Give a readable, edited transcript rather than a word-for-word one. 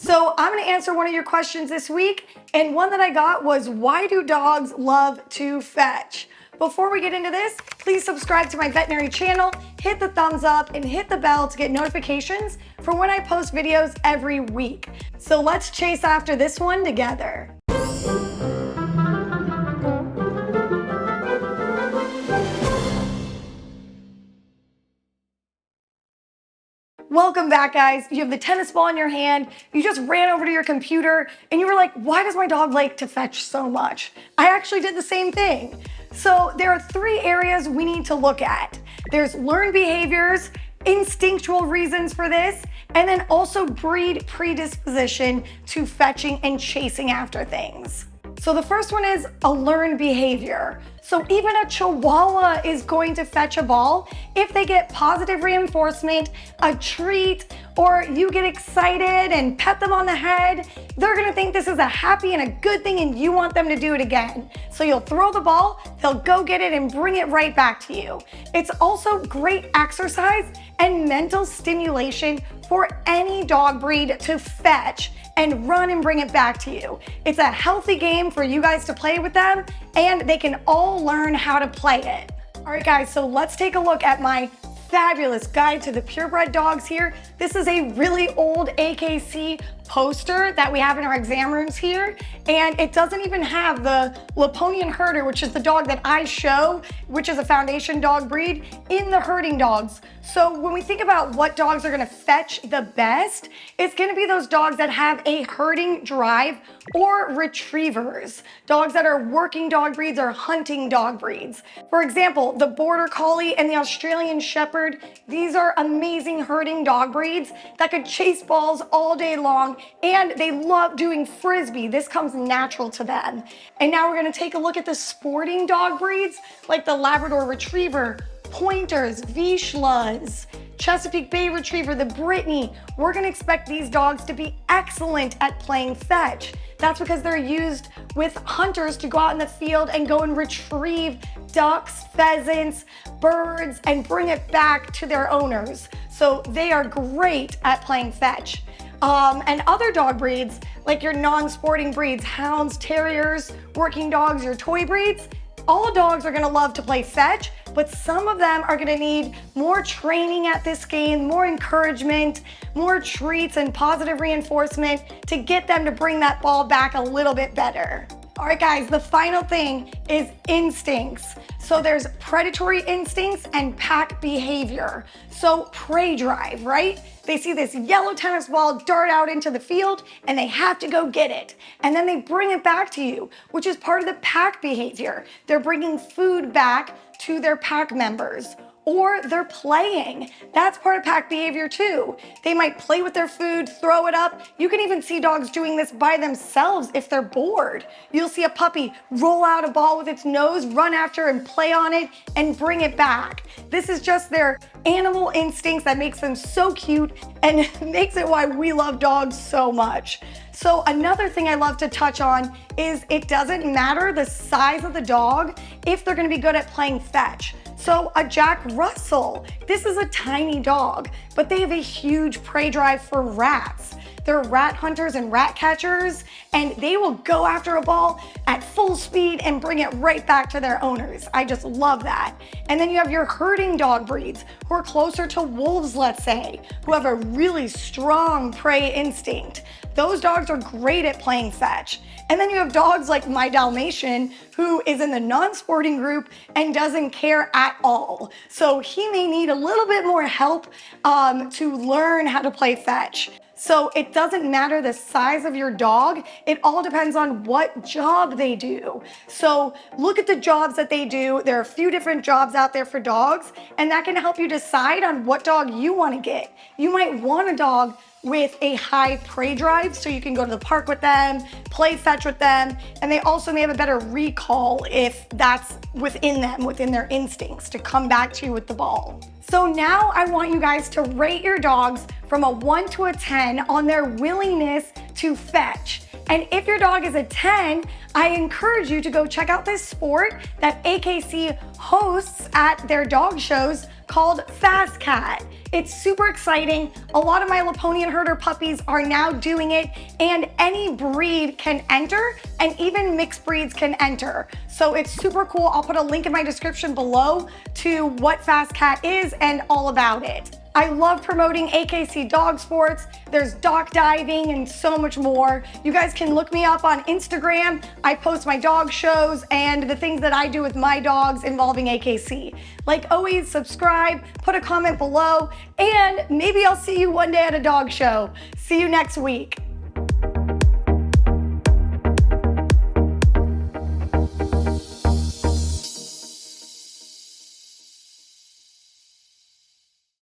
So I'm going to answer one of your questions this week, and one that I got was, why do dogs love to fetch? Before we get into this, please subscribe to my veterinary channel, hit the thumbs up, and hit the bell to get notifications for when I post videos every week. So let's chase after this one together. Welcome back, guys. You have the tennis ball in your hand, you just ran over to your computer, and you were like, why does my dog like to fetch so much? I actually did the same thing. So there are three areas we need to look at. There's learned behaviors, instinctual reasons for this, and then also breed predisposition to fetching and chasing after things. So the first one is a learned behavior. So even a Chihuahua is going to fetch a ball if they get positive reinforcement, a treat, or you get excited and pet them on the head. They're gonna think this is a happy and a good thing and you want them to do it again. So you'll throw the ball, they'll go get it and bring it right back to you. It's also great exercise and mental stimulation for any dog breed to fetch and run and bring it back to you. It's a healthy game for you guys to play with them, and they can all learn how to play it. All right, guys, so let's take a look at my fabulous guide to the purebred dogs here. This is a really old AKC poster that we have in our exam rooms here, and it doesn't even have the Lapponian Herder, which is the dog that I show, which is a foundation dog breed, in the herding dogs. So when we think about what dogs are gonna fetch the best, it's gonna be those dogs that have a herding drive or retrievers, dogs that are working dog breeds or hunting dog breeds. For example, the Border Collie and the Australian Shepherd, these are amazing herding dog breeds that could chase balls all day long, and they love doing frisbee. This comes natural to them. And now we're gonna take a look at the sporting dog breeds like the Labrador Retriever, Pointers, Vizslas, Chesapeake Bay Retriever, the Brittany. We're gonna expect these dogs to be excellent at playing fetch. That's because they're used with hunters to go out in the field and go and retrieve ducks, pheasants, birds, and bring it back to their owners. So they are great at playing fetch. And other dog breeds, like your non-sporting breeds, hounds, terriers, working dogs, your toy breeds, all dogs are gonna love to play fetch, but some of them are gonna need more training at this game, more encouragement, more treats and positive reinforcement to get them to bring that ball back a little bit better. All right, guys, the final thing is instincts. So there's predatory instincts and pack behavior. So prey drive, right? They see this yellow tennis ball dart out into the field and they have to go get it. And then they bring it back to you, which is part of the pack behavior. They're bringing food back to their pack members. Or they're playing. That's part of pack behavior too. They might play with their food, throw it up. You can even see dogs doing this by themselves if they're bored. You'll see a puppy roll out a ball with its nose, run after and play on it and bring it back. This is just their animal instincts that makes them so cute and makes it why we love dogs so much. So another thing I love to touch on is it doesn't matter the size of the dog if they're gonna be good at playing fetch. So a Jack Russell, this is a tiny dog, but they have a huge prey drive for rats. They're rat hunters and rat catchers, and they will go after a ball at full speed and bring it right back to their owners. I just love that. And then you have your herding dog breeds who are closer to wolves, let's say, who have a really strong prey instinct. Those dogs are great at playing fetch. And then you have dogs like my Dalmatian, who is in the non-sporting group and doesn't care at all. So he may need a little bit more help to learn how to play fetch. So it doesn't matter the size of your dog, it all depends on what job they do. So look at the jobs that they do. There are a few different jobs out there for dogs, and that can help you decide on what dog you want to get. You might want a dog with a high prey drive so you can go to the park with them, play fetch with them, and they also may have a better recall if that's within them, within their instincts to come back to you with the ball. So now I want you guys to rate your dogs from a 1 to a 10 on their willingness to fetch. And if your dog is a 10, I encourage you to go check out this sport that AKC hosts at their dog shows called Fast Cat. It's super exciting. A lot of my Lapponian Herder puppies are now doing it, and any breed can enter, and even mixed breeds can enter. So it's super cool. I'll put a link in my description below to what Fast Cat is and all about it. I love promoting AKC dog sports. There's dock diving and so much more. You guys can look me up on Instagram. I post my dog shows and the things that I do with my dogs involving AKC. Like always, subscribe, put a comment below, and maybe I'll see you one day at a dog show. See you next week.